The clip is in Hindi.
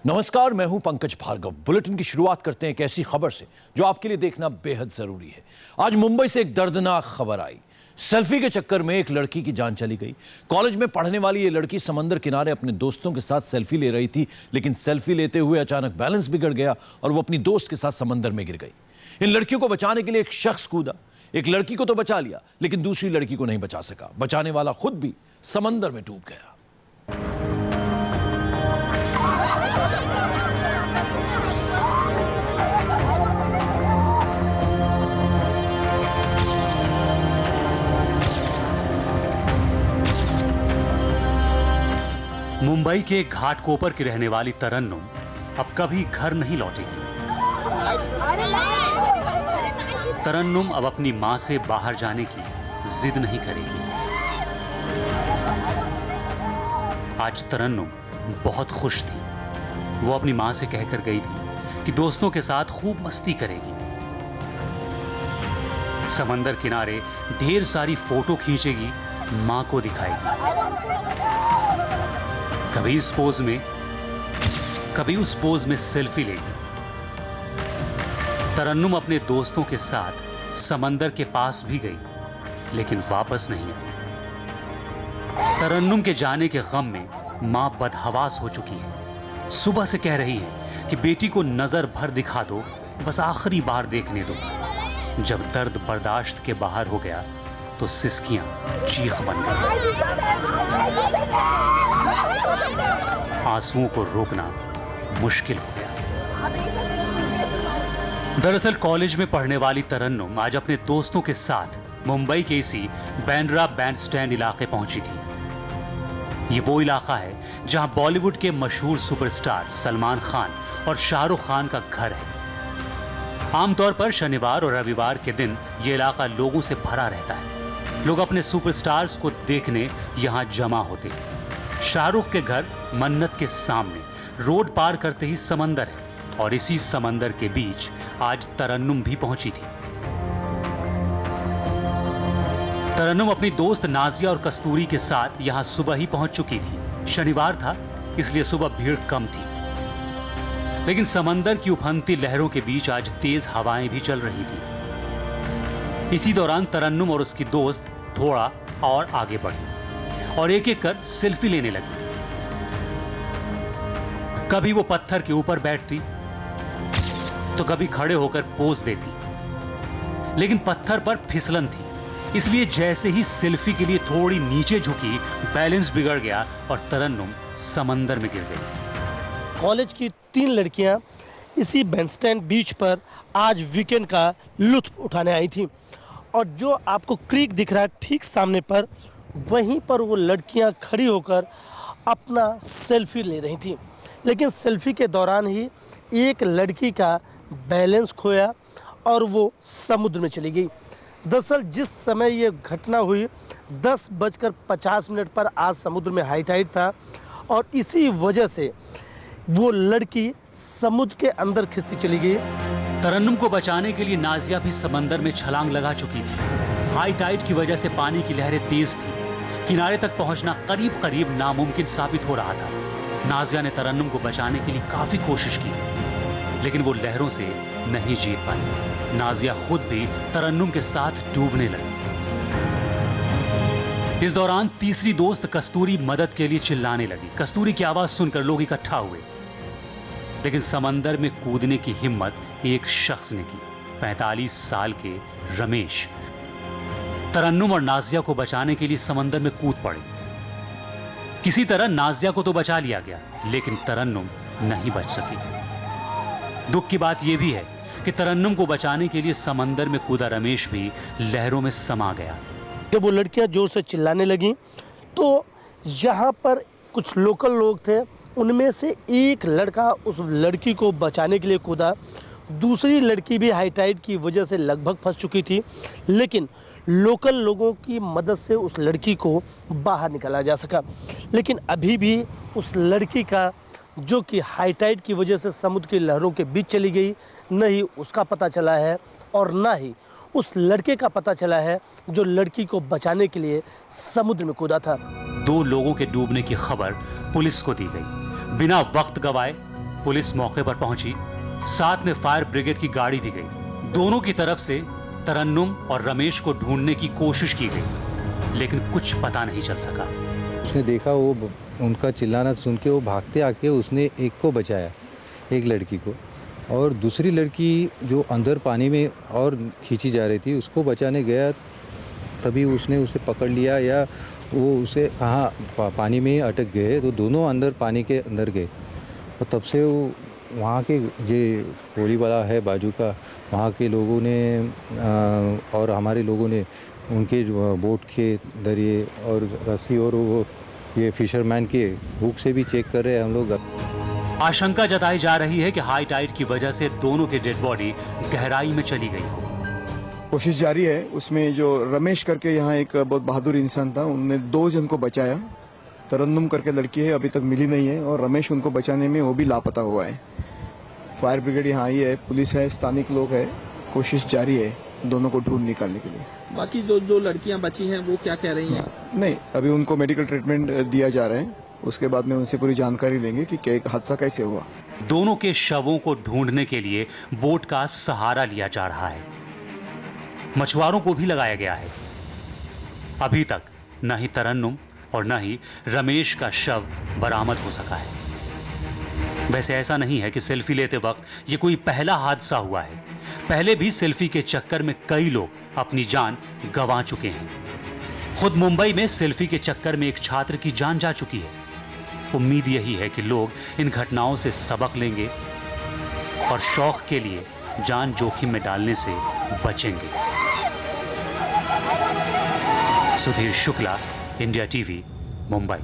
नमस्कार, मैं हूं पंकज भार्गव। बुलेटिन की शुरुआत करते हैं एक ऐसी खबर से जो आपके लिए देखना बेहद जरूरी है। आज मुंबई से एक दर्दनाक खबर आई। सेल्फी के चक्कर में एक लड़की की जान चली गई। कॉलेज में पढ़ने वाली ये लड़की समंदर किनारे अपने दोस्तों के साथ सेल्फी ले रही थी, लेकिन सेल्फी लेते हुए अचानक बैलेंस बिगड़ गया और वो अपनी दोस्त के साथ समंदर में गिर गई। इन लड़कियों को बचाने के लिए एक शख्स कूदा। एक लड़की को तो बचा लिया, लेकिन दूसरी लड़की को नहीं बचा सका। बचाने वाला खुद भी समंदर में डूब गया। मुंबई के घाटकोपर की रहने वाली तरन्नुम अब कभी घर नहीं लौटेगी। तरन्नुम अब अपनी मां से बाहर जाने की जिद नहीं करेगी। आज तरन्नुम बहुत खुश थी। वो अपनी मां से कहकर गई थी कि दोस्तों के साथ खूब मस्ती करेगी, समंदर किनारे ढेर सारी फोटो खींचेगी, मां को दिखाएगी। कभी इस पोज में, कभी उस पोज में सेल्फी लेगी। तरन्नुम अपने दोस्तों के साथ समंदर के पास भी गई, लेकिन वापस नहीं आई। तरन्नुम के जाने के गम में मां बदहवास हो चुकी है। सुबह से कह रही है कि बेटी को नजर भर दिखा दो, बस आखिरी बार देखने दो। जब दर्द बर्दाश्त के बाहर हो गया तो सिसकियां चीख बन गई। आंसुओं को रोकना मुश्किल हो गया। दरअसल कॉलेज में पढ़ने वाली तरन्नुम आज अपने दोस्तों के साथ मुंबई के इसी बांद्रा बैंडस्टैंड इलाके पहुंची थी। ये वो इलाका है जहां बॉलीवुड के मशहूर सुपरस्टार सलमान खान और शाहरुख खान का घर है। आमतौर पर शनिवार और रविवार के दिन ये इलाका लोगों से भरा रहता है। लोग अपने सुपरस्टार्स को देखने यहां जमा होते हैं। शाहरुख के घर मन्नत के सामने रोड पार करते ही समंदर है, और इसी समंदर के बीच आज तरन्नुम भी पहुंची थी। तरन्नुम अपनी दोस्त नाजिया और कस्तूरी के साथ यहां सुबह ही पहुंच चुकी थी। शनिवार था, इसलिए सुबह भीड़ कम थी, लेकिन समंदर की उफनती लहरों के बीच आज तेज हवाएं भी चल रही थी। इसी दौरान तरन्नुम और उसकी दोस्त थोड़ा और आगे बढ़ी और एक एक कर सेल्फी लेने लगी। कभी वो पत्थर के ऊपर बैठती तो कभी खड़े होकर पोज देती, लेकिन पत्थर पर फिसलन थी, इसलिए जैसे ही सेल्फी के लिए थोड़ी नीचे झुकी, बैलेंस बिगड़ गया और तरन्नुम समंदर में गिर गई। कॉलेज की 3 लड़कियां इसी बैंडस्टैंड बीच पर आज वीकेंड का लुत्फ उठाने आई थी, और जो आपको क्रीक दिख रहा है ठीक सामने पर, वहीं पर वो लड़कियां खड़ी होकर अपना सेल्फी ले रही थी। लेकिन सेल्फी के दौरान ही एक लड़की का बैलेंस खोया और वो समुद्र में चली गई। दरअसल जिस समय ये घटना हुई 10:50 पर आज समुद्र में हाई टाइड था, और इसी वजह से वो लड़की समुद्र के अंदर खिसती चली गई। तरन्नुम को बचाने के लिए नाजिया भी समंदर में छलांग लगा चुकी थी। हाई टाइड की वजह से पानी की लहरें तेज थी। किनारे तक पहुंचना करीब करीब नामुमकिन साबित हो रहा था। नाजिया ने तरन्नुम को बचाने के लिए काफी कोशिश की, लेकिन वो लहरों से नहीं जीत पाई। नाजिया खुद भी तरन्नुम के साथ डूबने लगी। इस दौरान तीसरी दोस्त कस्तूरी मदद के लिए चिल्लाने लगी। कस्तूरी की आवाज सुनकर लोग इकट्ठा हुए, लेकिन समंदर में कूदने की हिम्मत एक शख्स ने की, 45 साल के रमेश। तरन्नुम और नाजिया को बचाने के लिए समंदर में कूद पड़े। किसी तरह नाजिया को तो बचा लिया गया, लेकिन तरन्नुम नहीं बच सकी। दुख की बात यह भी है कि तरन्नुम को बचाने के लिए समंदर में कूदा रमेश भी लहरों में समा गया। जब वो लड़कियां जोर से चिल्लाने लगीं, तो यहाँ पर कुछ लोकल लोग थे, उनमें से एक लड़का उस लड़की को बचाने के लिए कूदा। दूसरी लड़की भी हाई टाइड की वजह से लगभग फंस चुकी थी, लेकिन लोकल लोगों की मदद से उस लड़की को बाहर निकाला जा सका। लेकिन अभी भी उस लड़की का, जो कि हाई टाइड की वजह से समुद्र की लहरों के बीच चली गई, न ही उसका पता चला है और न ही उस लड़के का पता चला है जो लड़की को बचाने के लिए समुद्र में कूदा था। 2 लोगों के डूबने की खबर पुलिस को दी गई। बिना वक्त गवाए पुलिस मौके पर पहुंची, साथ में फायर ब्रिगेड की गाड़ी भी गई। दोनों की तरफ से तरन्नुम और रमेश को ढूंढने की कोशिश की गई, लेकिन कुछ पता नहीं चल सका। उसने देखा, वो उनका चिल्लाना सुन के वो भागते आके उसने एक को बचाया, एक लड़की को, और दूसरी लड़की जो अंदर पानी में और खींची जा रही थी उसको बचाने गया, तभी उसने उसे पकड़ लिया, या वो उसे कहाँ पानी में अटक गए, तो दोनों अंदर पानी के अंदर गए। और तब से वो वहाँ के जो गोली वाला है बाजू का, वहाँ के लोगों ने और हमारे लोगों ने उनके बोट के दरिए और रस्सी और वो ये फिशरमैन के हुक से भी चेक कर रहे हैं हम लोग। आशंका जताई जा रही है कि हाई टाइड की वजह से दोनों की डेड बॉडी गहराई में चली गई हो। कोशिश जारी है। उसमें जो रमेश करके यहाँ एक बहुत बहादुर इंसान था, उनने 2 जन को बचाया। तरन्नुम करके लड़की है, अभी तक मिली नहीं है, और रमेश उनको बचाने में वो भी लापता हुआ है। फायर ब्रिगेड यहाँ आई है, पुलिस है, स्थानिक लोग है, कोशिश जारी है दोनों को ढूंढ निकालने के लिए। बाकी जो लड़कियां बची हैं वो क्या कह रही हैं? नहीं, अभी उनको मेडिकल ट्रीटमेंट दिया जा रहा है, उसके बाद में उनसे पूरी जानकारी लेंगे कि हादसा कैसे हुआ। दोनों के शवों को ढूंढने के लिए बोट का सहारा लिया जा रहा है। मछुआरों को भी लगाया गया है। अभी तक न ही तरन्नुम और न ही रमेश का शव बरामद हो सका है। वैसे ऐसा नहीं है कि सेल्फी लेते वक्त ये कोई पहला हादसा हुआ है। पहले भी सेल्फी के चक्कर में कई लोग अपनी जान गंवा चुके हैं। खुद मुंबई में सेल्फी के चक्कर में एक छात्र की जान जा चुकी है। उम्मीद यही है कि लोग इन घटनाओं से सबक लेंगे और शौक के लिए जान जोखिम में डालने से बचेंगे। Sudhir Shukla, India TV, Mumbai.